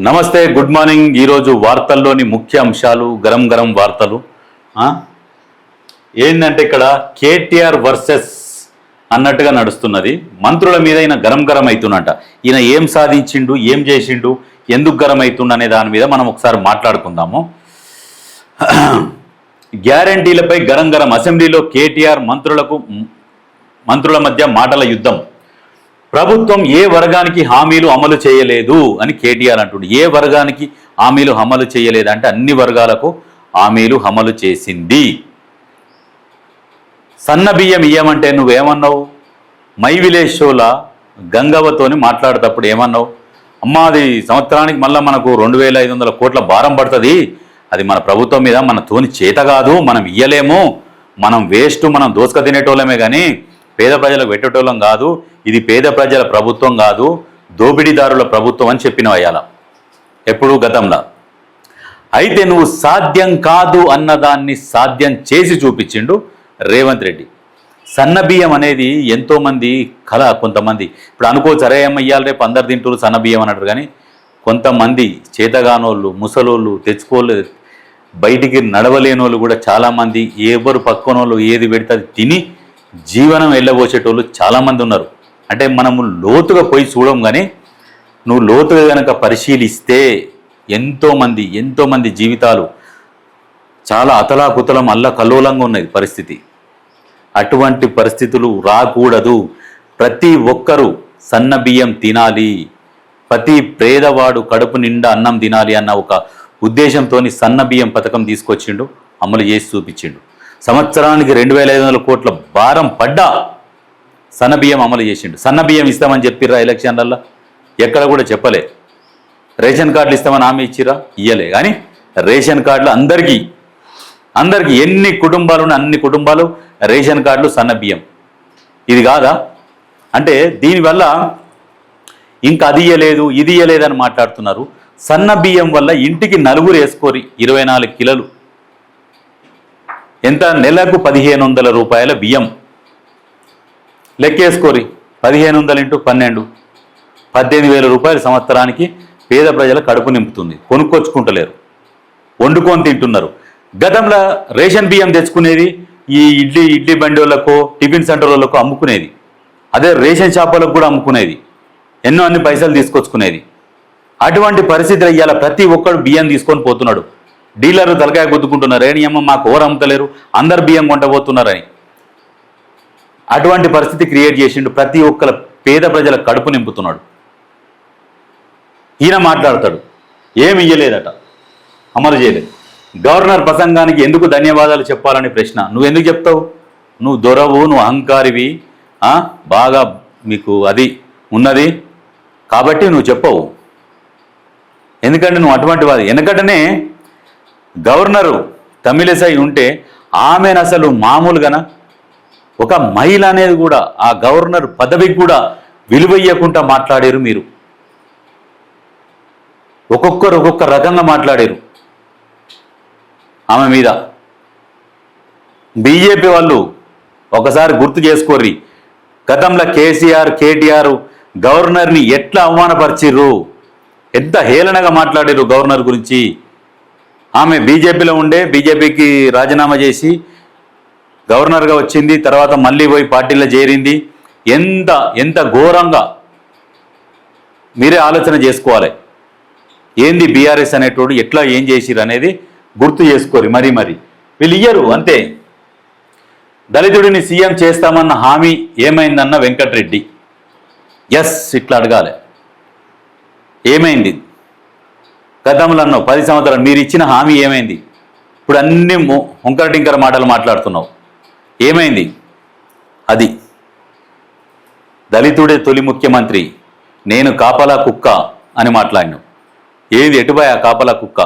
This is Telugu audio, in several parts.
నమస్తే, గుడ్ మార్నింగ్. ఈరోజు వార్తల్లోని ముఖ్య అంశాలు, గరం గరం వార్తలు. ఏంటంటే ఇక్కడ కేటీఆర్ వర్సెస్ అన్నట్టుగా నడుస్తున్నది. మంత్రుల మీద ఈయన గరం గరం అవుతున్నట. ఈయన ఏం సాధించిండు, ఏం చేసిండు, ఎందుకు గరం అవుతుండు అనే దాని మీద మనం ఒకసారి మాట్లాడుకుందాము. గ్యారంటీలపై గరం గరం. అసెంబ్లీలో కేటీఆర్ మంత్రుల మధ్య మాటల యుద్ధం. ప్రభుత్వం ఏ వర్గానికి హామీలు అమలు చేయలేదు అని కేటీఆర్ అంటుండు. ఏ వర్గానికి హామీలు అమలు చేయలేదంటే అన్ని వర్గాలకు హామీలు అమలు చేసింది. సన్న బియ్యం ఇయ్యమంటే నువ్వేమన్నావు? మై విలేజ్ షోలా గంగవ్వతోని మాట్లాడేటప్పుడు ఏమన్నావు? అమ్మా, అది సంవత్సరానికి మళ్ళీ మనకు 2500 కోట్ల భారం పడుతుంది, అది మన ప్రభుత్వం మీద మనతోని చేత కాదు, మనం ఇయ్యలేము, మనం వేస్ట్, మనం దోసుక తినేటోళ్ళమే కానీ పేద ప్రజలకు పెట్టేటోళ్ళం కాదు, ఇది పేద ప్రజల ప్రభుత్వం కాదు, దోపిడీదారుల ప్రభుత్వం అని చెప్పినవి అయ్యాల ఎప్పుడు గతంలో. అయితే నువ్వు సాధ్యం కాదు అన్నదాన్ని సాధ్యం చేసి చూపించిండు రేవంత్ రెడ్డి. సన్నబియ్యం అనేది ఎంతోమంది కళ. కొంతమంది ఇప్పుడు అనుకోవచ్చు, అరే అమ్మ ఇయ్యాలి రేపు అందరు తింటారు సన్నబియ్యం అన్నట్టు. కానీ కొంతమంది చేతగానోళ్ళు, ముసలోళ్ళు, తెచ్చుకోళ్ళు, బయటికి నడవలేని వాళ్ళు కూడా చాలామంది, ఎవరు పక్కనోళ్ళు ఏది పెడితే తిని జీవనం వెళ్ళబోసేటోళ్ళు చాలామంది ఉన్నారు. అంటే మనము లోతుగా పోయి చూడం, కానీ నువ్వు లోతుగా కనుక పరిశీలిస్తే ఎంతోమంది జీవితాలు చాలా అతలాకుతలం అల్లకల్లోలంగా ఉన్నది పరిస్థితి. అటువంటి పరిస్థితులు రాకూడదు. ప్రతి ఒక్కరూ సన్న బియ్యం తినాలి, ప్రతి పేదవాడు కడుపు నిండా అన్నం తినాలి అన్న ఒక ఉద్దేశంతో సన్న బియ్యం పథకం తీసుకొచ్చిండు, అమలు చేసి చూపించిండు. సంవత్సరానికి 2500 కోట్ల భారం పడ్డా సన్నబియ్యం అమలు చేసిండు. సన్నబియ్యం ఇస్తామని చెప్పిర్రా ఎలక్షన్లల్లో? ఎక్కడ కూడా చెప్పలే. రేషన్ కార్డులు ఇస్తామని హామీ ఇచ్చిరా? ఇయ్యలే. కానీ రేషన్ కార్డులు అందరికీ ఎన్ని కుటుంబాలు ఉన్నాయి అన్ని కుటుంబాలు రేషన్ కార్డులు సన్నబియ్యం. ఇది కాదా? అంటే దీనివల్ల ఇంకా అది ఇయ్యలేదు ఇది ఇయ్యలేదని మాట్లాడుతున్నారు. సన్నబియ్యం వల్ల ఇంటికి 4 వేసుకోరి 24 కిలోలు, ఎంత? నెలకు 1500 రూపాయల బియ్యం లెక్కేసుకోరి. 1500 × 12 18,000 రూపాయలు సంవత్సరానికి పేద ప్రజల కడుపు నింపుతుంది. కొనుక్కొచ్చుకుంటలేరు, వండుకొని తింటున్నారు. గతంలో రేషన్ బియ్యం తెచ్చుకునేది ఈ ఇడ్లీ బండి వాళ్ళకో టిఫిన్ సెంటర్ వాళ్ళకో అమ్ముకునేది. అదే రేషన్ షాపులకు కూడా అమ్ముకునేది, అన్ని పైసలు తీసుకొచ్చుకునేది. అటువంటి పరిస్థితులు ఇవాళ ప్రతి ఒక్కడు బియ్యం తీసుకొని పోతున్నాడు. డీలర్లు తలకాయ గుద్దుకుంటున్నారు, ఏని అమ్మ మాకు ఎవరు అమ్ముతలేరు, అందరు బియ్యం కొంటపోతున్నారని. అటువంటి పరిస్థితి క్రియేట్ చేసిండు. ప్రతి ఒక్కరు పేద ప్రజల కడుపు నింపుతున్నాడు. ఈయన మాట్లాడతాడు, ఏమి ఇయ్యలేదట, అమలు చేయలేదు. గవర్నర్ ప్రసంగానికి ఎందుకు ధన్యవాదాలు చెప్పాలని ప్రశ్న. నువ్వెందుకు చెప్తావు? నువ్వు దొరవు, నువ్వు అహంకారివి, బాగా మీకు అది ఉన్నది కాబట్టి నువ్వు చెప్పవు. ఎందుకంటే నువ్వు అటువంటి వాది. ఎందుకంటేనే గవర్నరు తమిళసై ఉంటే ఆమెను అసలు మామూలుగాన ఒక మహిళ అనేది కూడా ఆ గవర్నర్ పదవికి కూడా విలువయ్యకుండా మాట్లాడారు మీరు. ఒక్కొక్కరు ఒక్కొక్క రకంగా మాట్లాడారు ఆమె మీద. బీజేపీ వాళ్ళు ఒకసారి గుర్తు చేసుకోర్రి, గతంలో కేటీఆర్ గవర్నర్ని ఎట్లా అవమానపరిచిర్రు, ఎంత హేళనగా మాట్లాడారు గవర్నర్ గురించి. ఆమె బీజేపీలో ఉండే, బీజేపీకి రాజీనామా చేసి గవర్నర్గా వచ్చింది, తర్వాత మళ్ళీ పోయి పార్టీలో చేరింది. ఎంత ఘోరంగా మీరే ఆలోచన చేసుకోవాలి. ఏంది బీఆర్ఎస్ అనేటోడు ఎట్లా ఏం చేసిరు అనేది గుర్తు చేసుకోరు. మరి వీళ్ళు ఇయ్యరు అంతే. దళితుడిని సీఎం చేస్తామన్న హామీ ఏమైందన్న వెంకటరెడ్డి. ఇట్లా అడగాలి, ఏమైంది? గతంలో అన్నావు 10 సంవత్సరాలు మీరు ఇచ్చిన హామీ ఏమైంది? ఇప్పుడు అన్ని వంకరటింకర మాటలు మాట్లాడుతున్నావు, ఏమైంది? అది దళితుడే తొలి ముఖ్యమంత్రి, నేను కాపలా కుక్క అని మాట్లాడినావు. ఏది ఎటుబాయ్ ఆ కాపలా కుక్క?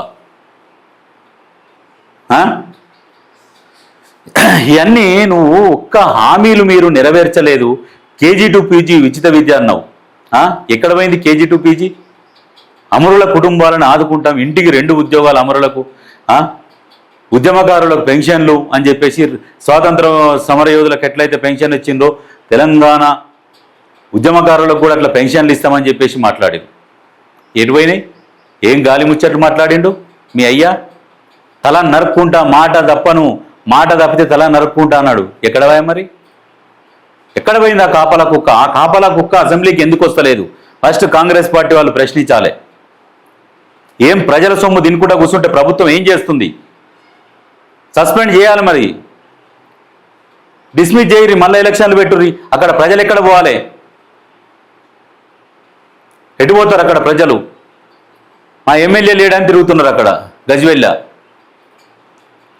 ఇవన్నీ నువ్వు ఒక్క హామీలు మీరు నెరవేర్చలేదు. KG to PG ఉచిత విద్య అన్నావు. ఎక్కడ పోయింది KG to PG? అమరుల కుటుంబాలను ఆదుకుంటాం, ఇంటికి 2 ఉద్యోగాలు అమరులకు, ఉద్యమకారులకు పెన్షన్లు అని చెప్పేసి, స్వాతంత్ర సమరయోధులకు ఎట్లయితే పెన్షన్ ఇచ్చిందో తెలంగాణ ఉద్యమకారులకు కూడా అట్లా పెన్షన్లు ఇస్తామని చెప్పేసి మాట్లాడారు. ఎటువైనాయి? ఏం గాలి ముచ్చట్లు మాట్లాడిండు మీ అయ్యా? తల నరుక్కుంటా, మాట తప్పితే తల నరుక్కుంటా అన్నాడు. ఎక్కడ పోయా మరి? ఎక్కడ పోయింది ఆ కాపలా కుక్క? ఆ కాపలా కుక్క అసెంబ్లీకి ఎందుకు వస్తలేదు? ఫస్ట్ కాంగ్రెస్ పార్టీ వాళ్ళు ప్రశ్నించాలి. ఏం ప్రజల సొమ్ము తినుకుంటా కూర్చుంటే ప్రభుత్వం ఏం చేస్తుంది? సస్పెండ్ చేయాలి, మరి డిస్మిస్ చేయరి, మళ్ళీ ఎలక్షన్లు పెట్టుర్రి. అక్కడ ప్రజలు ఎక్కడ పోవాలి? ఎటు పోతారు అక్కడ ప్రజలు? మా ఎమ్మెల్యే లేడని తిరుగుతున్నారు అక్కడ గజ్వెల్ల.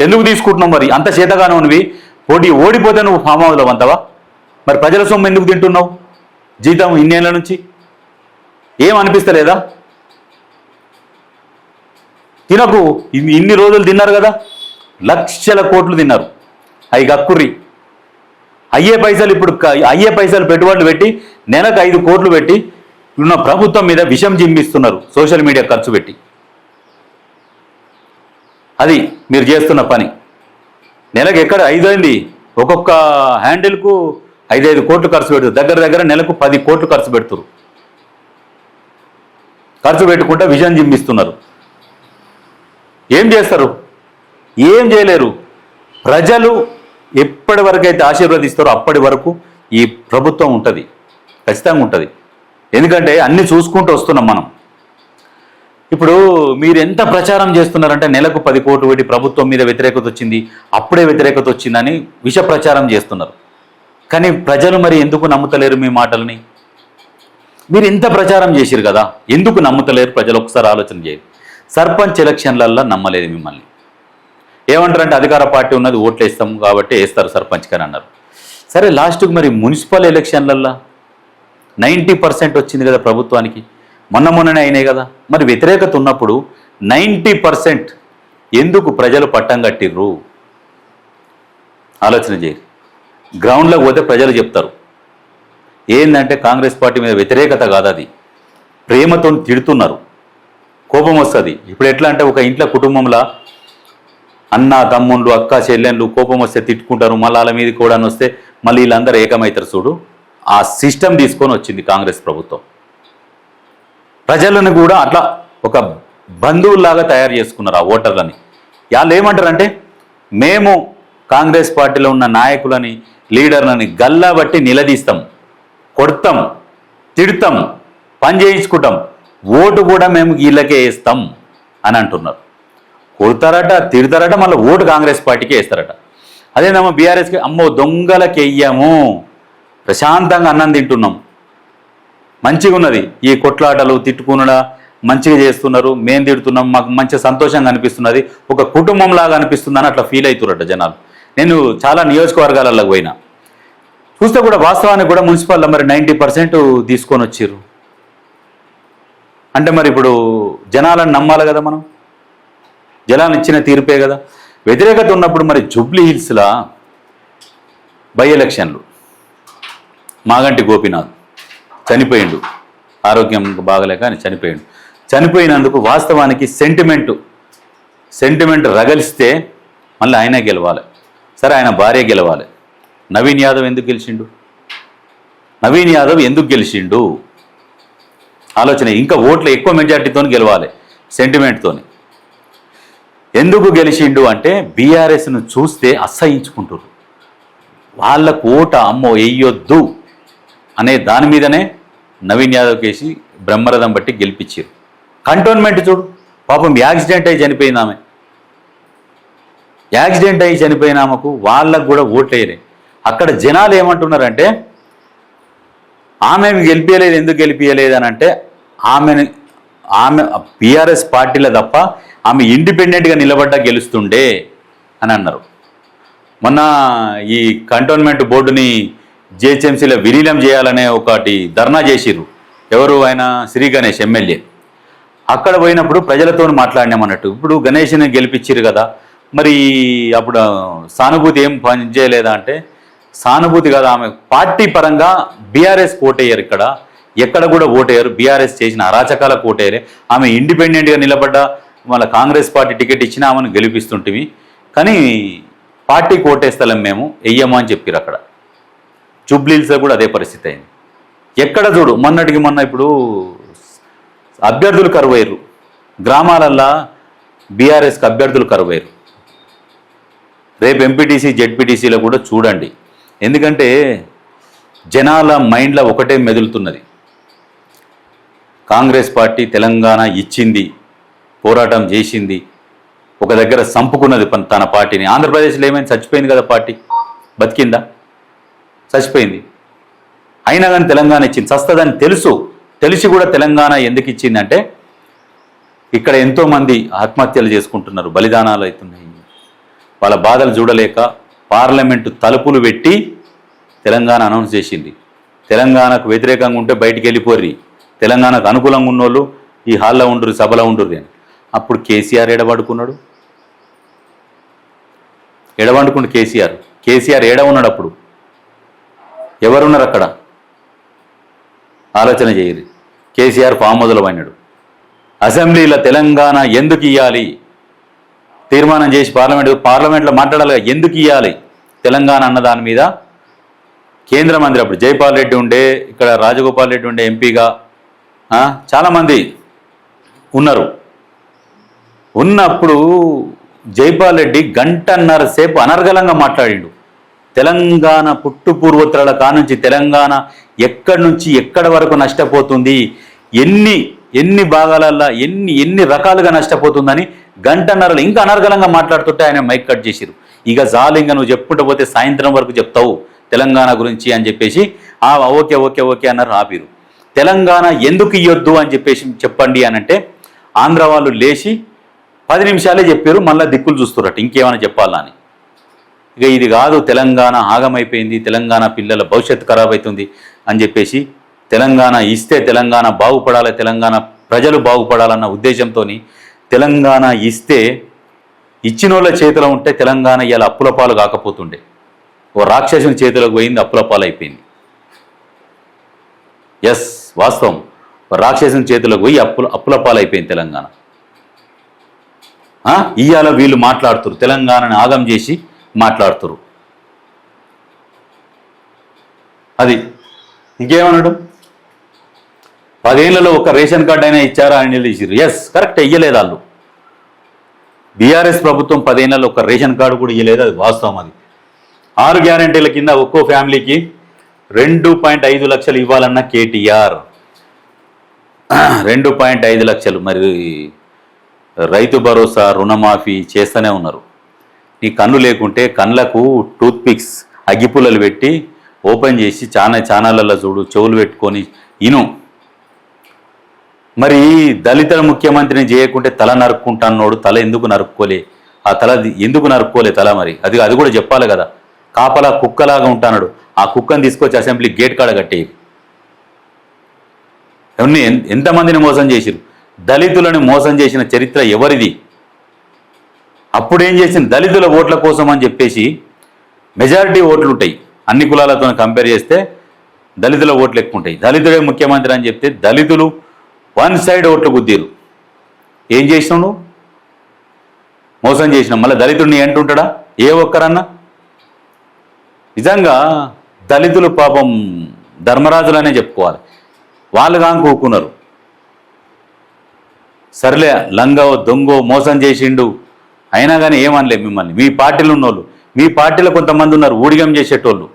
ఎందుకు తీసుకుంటున్నావు మరి? అంత చేతగానే ఉన్నవి ఓడిపోతే నువ్వు ఫామ్ హౌస్లో అంతవా? మరి ప్రజల సొమ్ము ఎందుకు తింటున్నావు? జీతం ఇన్నేళ్ల నుంచి ఏం అనిపిస్తలేదా? తినకు. ఇన్ని రోజులు తిన్నారు కదా, లక్షల కోట్లు తిన్నారు. అవి కక్కుర్రి. అయ్యే పైసలు పెట్టుబడులు పెట్టి నెలకు 5 కోట్లు పెట్టి ఉన్న ప్రభుత్వం మీద విషం జిమ్మిస్తున్నారు సోషల్ మీడియా ఖర్చు పెట్టి. అది మీరు చేస్తున్న పని. నెలకు ఎక్కడ 5 అయింది? ఒక్కొక్క హ్యాండిల్కు 5 కోట్లు ఖర్చు పెడుతుంది. దగ్గర నెలకు 10 కోట్లు ఖర్చు పెడుతున్నారు. ఖర్చు పెట్టుకుంటే విషం జిమ్మిస్తున్నారు. ఏం చేస్తారు? ఏం చేయలేరు. ప్రజలు ఎప్పటి వరకు అయితే ఆశీర్వదిస్తారో అప్పటి వరకు ఈ ప్రభుత్వం ఉంటుంది, ఖచ్చితంగా ఉంటుంది. ఎందుకంటే అన్ని చూసుకుంటూ వస్తున్నాం మనం. ఇప్పుడు మీరు ఎంత ప్రచారం చేస్తున్నారంటే నెలకు 10 కోట్లు పెట్టి ప్రభుత్వం మీద వ్యతిరేకత వచ్చింది, అప్పుడే వ్యతిరేకత వచ్చిందని విష ప్రచారం చేస్తున్నారు. కానీ ప్రజలు మరి ఎందుకు నమ్ముతలేరు మీ మాటల్ని? మీరు ఎంత ప్రచారం చేసిరు కదా, ఎందుకు నమ్ముతలేరు ప్రజలు? ఒకసారి ఆలోచన చేయండి. సర్పంచ్ ఎలక్షన్లల్లో నమ్మలేదు మిమ్మల్ని. ఏమంటారంటే అధికార పార్టీ ఉన్నది, ఓట్లు వేస్తాం కాబట్టి వేస్తారు సర్పంచ్ కానీ అన్నారు. సరే, లాస్ట్కి మరి మున్సిపల్ ఎలక్షన్లల్లో 90% వచ్చింది కదా ప్రభుత్వానికి, మొన్ననే అయినాయి కదా. మరి వ్యతిరేకత ఉన్నప్పుడు 90% ఎందుకు ప్రజలు పట్టం కట్టిర్రు? ఆలోచన చేయరు. గ్రౌండ్లోకి పోతే ప్రజలు చెప్తారు. ఏంటంటే కాంగ్రెస్ పార్టీ మీద వ్యతిరేకత కాదు, అది ప్రేమతో తిడుతున్నారు, కోపం వస్తుంది. ఇప్పుడు ఎట్లా అంటే ఒక ఇంట్లో కుటుంబంలో అన్న తమ్ముళ్ళు అక్క చెల్లెళ్ళు కోపం వస్తే తిట్టుకుంటారు, మళ్ళీ వాళ్ళ మీద కూడా వస్తే మళ్ళీ వీళ్ళందరూ ఏకమవుతారు. చూడు, ఆ సిస్టమ్ తీసుకొని వచ్చింది కాంగ్రెస్ ప్రభుత్వం. ప్రజలను కూడా అట్లా ఒక బంధువుల్లాగా తయారు చేసుకున్నారు ఆ ఓటర్లని. వాళ్ళు ఏమంటారంటే మేము కాంగ్రెస్ పార్టీలో ఉన్న నాయకులని లీడర్లని గల్లా బట్టి నిలదీస్తాం, కొడతాం, తిడతాం, పని చేయించుకుంటాం, ఓటు కూడా మేము వీళ్ళకే వేస్తాం అని అంటున్నారు. కొడతారట, తిడతారట, మళ్ళీ ఓటు కాంగ్రెస్ పార్టీకే వేస్తారట. అదేనమ్మా బీఆర్ఎస్కి అమ్మో దొంగలకి వెయ్యము, ప్రశాంతంగా అన్నం తింటున్నాం, మంచిగా ఉన్నది. ఈ కొట్లాటలు తిట్టుకునడా మంచిగా చేస్తున్నారు, మేము తిడుతున్నాం, మాకు మంచి సంతోషంగా అనిపిస్తున్నది, ఒక కుటుంబం లాగా అనిపిస్తుందని అట్లా ఫీల్ అవుతున్నారట జనాలు. నేను చాలా నియోజకవర్గాలకు పోయినా చూస్తే కూడా వాస్తవానికి కూడా మున్సిపల్లో మరి 90% తీసుకొని వచ్చారు. అంటే మరి ఇప్పుడు జనాలను నమ్మాలి కదా మనం, జనాలు ఇచ్చిన తీర్పే కదా. వ్యతిరేకత ఉన్నప్పుడు మరి జూబ్లీ హిల్స్లా బై ఎలక్షన్లు మాగంటి గోపీనాథ్ చనిపోయిండు, ఆరోగ్యం బాగలేక అని చనిపోయిండు. చనిపోయినందుకు వాస్తవానికి సెంటిమెంట్ రగలిస్తే మళ్ళీ ఆయనే గెలవాలి. సరే, ఆయన భార్య గెలవాలి. నవీన్ యాదవ్ ఎందుకు గెలిచిండు? ఆలోచన. ఇంకా ఓట్లు ఎక్కువ మెజార్టీతో గెలవాలి, సెంటిమెంట్తో. ఎందుకు గెలిచిండు అంటే బీఆర్ఎస్ను చూస్తే అసహించుకుంటారు. వాళ్ళకు ఓట అమ్మో వెయ్యొద్దు అనే దాని మీదనే నవీన్ యాదవ్ కేసి బ్రహ్మరథం బట్టి గెలిపించారు. కంటోన్మెంట్ చూడు, పాపం యాక్సిడెంట్ అయి చనిపోయింది ఆమె. యాక్సిడెంట్ అయి చనిపోయిన ఆమెకు వాళ్ళకు కూడా ఓట్లు వేయలే. అక్కడ జనాలు ఏమంటున్నారంటే ఆమెను గెలిపించలేదు. ఎందుకు గెలిపించలేదు అని అంటే ఆమె బీఆర్ఎస్ పార్టీలో తప్ప ఆమె ఇండిపెండెంట్గా నిలబడ్డా గెలుస్తుండే అని అన్నారు. మొన్న ఈ కంటోన్మెంట్ బోర్డుని జిహెచ్ఎంసీలో విలీనం చేయాలనే ఒకటి ధర్నా చేసిర్రు. ఎవరు? ఆయన శ్రీ గణేష్ ఎమ్మెల్యే. అక్కడ పోయినప్పుడు ప్రజలతో మాట్లాడినామన్నట్టు. ఇప్పుడు గణేష్ని గెలిపించారు కదా, మరి అప్పుడు సానుభూతి ఏం పనిచేయలేదా అంటే సానుభూతి కదా, ఆమె పార్టీ పరంగా బీఆర్ఎస్ ఓటేయరు, ఇక్కడ ఎక్కడ కూడా ఓటేయరు, బీఆర్ఎస్ చేసిన అరాచకాలకు ఓటేయరే. ఆమె ఇండిపెండెంట్గా నిలబడ్డా వాళ్ళ కాంగ్రెస్ పార్టీ టికెట్ ఇచ్చినా ఆమెను గెలిపిస్తుంటివి, కానీ పార్టీకి ఓటేస్తలేం మేము, వెయ్యము అని చెప్పారు. అక్కడ జూబ్లీహిల్స్లో కూడా అదే పరిస్థితి అయింది. ఎక్కడ చూడు మొన్నటికి మొన్న ఇప్పుడు అభ్యర్థులు కరువయ్యారు. గ్రామాలల్లో బీఆర్ఎస్కి అభ్యర్థులు కరువయ్యారు. రేపు ఎంపీటీసీ జెడ్పీటీసీలో కూడా చూడండి. ఎందుకంటే జనాల మైండ్లో ఒకటే మెదులుతున్నది, కాంగ్రెస్ పార్టీ తెలంగాణ ఇచ్చింది, పోరాటం చేసింది, ఒక దగ్గర సంపుకున్నది తన పార్టీని. ఆంధ్రప్రదేశ్లో ఏమైంది? చచ్చిపోయింది కదా పార్టీ, బతికిందా? చచ్చిపోయింది. అయినా కానీ తెలంగాణ ఇచ్చింది, చస్తదని తెలిసి కూడా తెలంగాణ ఎందుకు ఇచ్చిందంటే ఇక్కడ ఎంతోమంది ఆత్మహత్యలు చేసుకుంటున్నారు, బలిదానాలు అవుతున్నాయి. వాళ్ళ బాధలు చూడలేక పార్లమెంటు తలుపులు పెట్టి తెలంగాణ అనౌన్స్ చేసింది. తెలంగాణకు వ్యతిరేకంగా ఉంటే బయటికి వెళ్ళిపోర్రి, తెలంగాణకు అనుకూలంగా ఉన్నోళ్ళు ఈ హాల్లో ఉండుర్రి, సభలో ఉండుర్రి అని. అప్పుడు కేసీఆర్ ఎడబడుకున్నాడు. కేసీఆర్ ఏడ ఉన్నాడు? అప్పుడు ఎవరున్నారు అక్కడ? ఆలోచన చేయరు. కేసీఆర్ ఫామ్ హౌస్లో పోయినాడు. అసెంబ్లీలో తెలంగాణ ఎందుకు ఇవ్వాలి తీర్మానం చేసి పార్లమెంట్లో మాట్లాడాలి, ఎందుకు ఇవ్వాలి తెలంగాణ అన్న దాని మీద కేంద్ర మంత్రి అప్పుడు జైపాల్ రెడ్డి ఉండే, ఇక్కడ రాజగోపాల్ రెడ్డి ఉండే ఎంపీగా, చాలామంది ఉన్నారు. ఉన్నప్పుడు జైపాల్ రెడ్డి గంటన్నర సేపు అనర్గళంగా మాట్లాడిండు. తెలంగాణ పుట్టు పూర్వోత్తరాల కానుంచి తెలంగాణ ఎక్కడి నుంచి ఎక్కడి వరకు నష్టపోతుంది, ఎన్ని భాగాలల్లో ఎన్ని రకాలుగా నష్టపోతుందని గంటన్నరలో ఇంకా అనర్గళంగా మాట్లాడుతుంటే ఆయన మైక్ కట్ చేసిరు. ఇక చాలు, ఇంకా నువ్వు చెప్పుకుంటూ పోతే సాయంత్రం వరకు చెప్తావు తెలంగాణ గురించి అని చెప్పేసి ఓకే అన్నారు, ఆపిరు. తెలంగాణ ఎందుకు ఇవ్వద్దు అని చెప్పేసి చెప్పండి అని అంటే ఆంధ్ర వాళ్ళు లేచి 10 నిమిషాలే చెప్పారు, మళ్ళీ దిక్కులు చూస్తున్నట్టు ఇంకేమైనా చెప్పాలా అని. ఇక ఇది కాదు, తెలంగాణ ఆగమైపోయింది, తెలంగాణ పిల్లల భవిష్యత్తు ఖరాబ్ అవుతుంది అని చెప్పేసి తెలంగాణ ఇస్తే తెలంగాణ బాగుపడాలి, తెలంగాణ ప్రజలు బాగుపడాలన్న ఉద్దేశంతో తెలంగాణ ఇచ్చినోళ్ళ చేతిలో ఉంటే తెలంగాణ ఇలా అప్పుల పాలు కాకపోతుండే. ఓ రాక్షసుని చేతిలోకి పోయింది, అప్పుల పాలు అయిపోయింది. ఎస్, వాస్తవం. రాక్షసుని చేతిలోకి పోయి అప్పుల పాలు అయిపోయింది తెలంగాణ. ఇవాళ వీళ్ళు మాట్లాడుతురు, తెలంగాణని ఆగం చేసి మాట్లాడుతురు. అది ఇంకేమన్నాడు? 10 ఏళ్లలో ఒక రేషన్ కార్డు అయినా ఇచ్చారా అని నిలదీసిరు. ఎస్, కరెక్ట్, ఇయ్యలేదు వాళ్ళు. బీఆర్ఎస్ ప్రభుత్వం 10 ఏళ్లలో ఒక రేషన్ కార్డు కూడా ఇయ్యలేదు, అది వాస్తవం. అది 6 గ్యారెంటీల కింద ఒక్కో ఫ్యామిలీకి 2.5 లక్షలు ఇవ్వాలన్న కేటీఆర్, 2.5 లక్షలు. మరి రైతు భరోసా, రుణమాఫీ చేస్తూనే ఉన్నారు. నీ కన్ను లేకుంటే కళ్ళకు టూత్ పిక్స్ అగ్గిపుల్లలు పెట్టి ఓపెన్ చేసి ఛానళ్ళల్లో చూడు, చెవులు పెట్టుకొని ఇను. మరి దళితుల ముఖ్యమంత్రిని చేయకుంటే తల నరుక్కుంటాన్నోడు తల ఎందుకు నరుక్కోలే? ఆ తల ఎందుకు నరుక్కోలే తల? మరి అది కూడా చెప్పాలి కదా. కాపలా కుక్కలాగా ఉంటాడు, ఆ కుక్కను తీసుకొచ్చి అసెంబ్లీ గేట్ కాడ కట్టేది. ఎంతమందిని మోసం చేసిరు? దళితులను మోసం చేసిన చరిత్ర ఎవరిది? అప్పుడేం చేసింది? దళితుల ఓట్ల కోసం అని చెప్పేసి మెజారిటీ ఓట్లు ఉంటాయి, అన్ని కులాలతో కంపేర్ చేస్తే దళితుల ఓట్లు ఎక్కువ ఉంటాయి. దళితుడే ముఖ్యమంత్రి అని చెప్తే దళితులు 1 సైడ్ ఓట్లు గుద్దీరు. ఏం చేసినావు నువ్వు? మోసం చేసినావు. మళ్ళీ దళితుడిని అంటుంటాడా ఏ ఒక్కరన్నా? నిజంగా దళితులు పాపం ధర్మరాజులనే చెప్పుకోవాలి. వాళ్ళు కాని కూకున్నారు. సర్లే, లంగో దొంగో మోసం చేసిండు అయినా కానీ ఏమనలే మిమ్మల్ని. మీ పార్టీలో ఉన్నోళ్ళు, మీ పార్టీలో కొంతమంది ఉన్నారు ఊడిగం చేసేటోళ్ళు,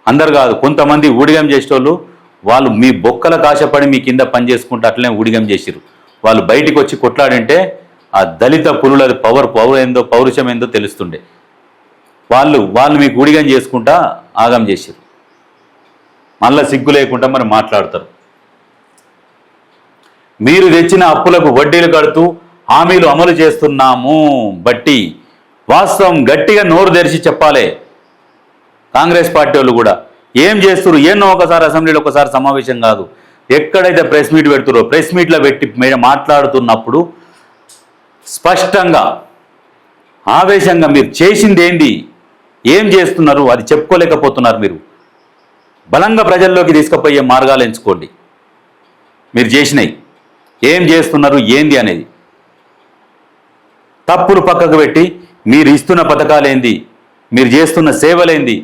అందరు కాదు, కొంతమంది ఊడిగం చేసేటోళ్ళు. వాళ్ళు మీ బొక్కల కాశపడి మీ కింద పని చేసుకుంటూ అట్లనే ఊడిగం చేసిరు. వాళ్ళు బయటికి వచ్చి కొట్లాడింటే ఆ దళిత పురుల పౌరుషం ఏందో తెలుస్తుండే. వాళ్ళు మీకు ఊడిగం చేసుకుంటా ఆగం చేసిరు. మళ్ళీ సిగ్గు లేకుండా మరి మాట్లాడతారు. మీరు తెచ్చిన అప్పులకు వడ్డీలు కడుతూ హామీలు అమలు చేస్తున్నాము బట్టి వాస్తవం గట్టిగా నోరు తెరిచి చెప్పాలి. కాంగ్రెస్ పార్టీ వాళ్ళు కూడా ఏం చేస్తున్నారు? ఏమో ఒకసారి అసెంబ్లీలో ఒకసారి సమావేశం కాదు, ఎక్కడైతే ప్రెస్ మీట్ పెడుతురో ప్రెస్ మీట్లో పెట్టి మాట్లాడుతున్నప్పుడు స్పష్టంగా ఆవేశంగా మీరు చేసింది ఏంది, ఏం చేస్తున్నారు అది చెప్పుకోలేకపోతున్నారు. మీరు బలంగా ప్రజల్లోకి తీసుకుపోయే మార్గాలు ఎంచుకోండి. మీరు చేసినవి ఏం చేస్తున్నారు ఏంది అనేది తప్పులు పక్కకు పెట్టి మీరు ఇస్తున్న పథకాలేంది, మీరు చేస్తున్న సేవలేంది,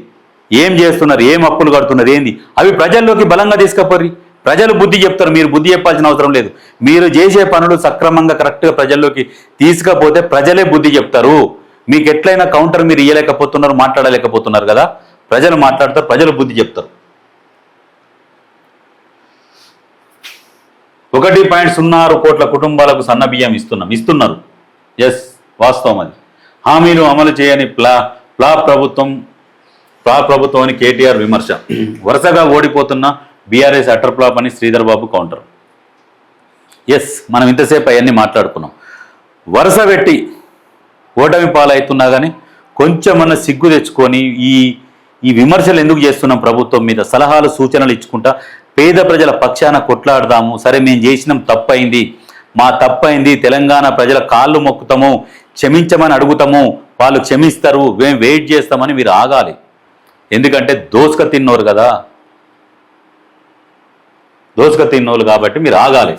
ఏం చేస్తున్నారు, ఏం అప్పులు కడుతున్నారు ఏంది, అవి ప్రజల్లోకి బలంగా తీసుకుపోర్రి. ప్రజలు బుద్ధి చెప్తారు, మీరు బుద్ధి చెప్పాల్సిన అవసరం లేదు. మీరు చేసే పనులు సక్రమంగా కరెక్ట్గా ప్రజల్లోకి తీసుకపోతే ప్రజలే బుద్ధి చెప్తారు. మీకు ఎట్లయినా కౌంటర్ మీరు ఇయ్యలేకపోతున్నారు, మాట్లాడలేకపోతున్నారు కదా, ప్రజలు మాట్లాడతారు, ప్రజలు బుద్ధి చెప్తారు. 1.06 కోట్ల కుటుంబాలకు సన్న బియ్యం ఇస్తున్నారు. ఎస్, వాస్తవం అది. హామీలు అమలు చేయని ప్లా ప్రభుత్వం అని కేటీఆర్ విమర్శ. వరుసగా ఓడిపోతున్న బీఆర్ఎస్ అటర్ ఫ్లాప్ అని శ్రీధర్ బాబు కౌంటర్. ఎస్, మనం ఇంతసేపు అవన్నీ మాట్లాడుకున్నాం. వరుస పెట్టి ఓటమి పాలవుతున్నా కానీ కొంచెమన్నా సిగ్గు తెచ్చుకొని ఈ విమర్శలు ఎందుకు చేస్తున్నాం ప్రభుత్వం మీద, సలహాలు సూచనలు ఇచ్చుకుంటా పేద ప్రజల పక్షాన కొట్లాడదాము. సరే, మేము చేసినాం, తప్పైంది, మా తప్పైంది, తెలంగాణ ప్రజల కాళ్ళు మొక్కుతాము, క్షమించమని అడుగుతాము, వాళ్ళు క్షమిస్తారు, మేము వెయిట్ చేస్తామని మీరు ఆగాలి. ఎందుకంటే దోసుక తిన్నోరు కదా, దోసుక తిన్నోళ్ళు కాబట్టి మీరు ఆగాలి.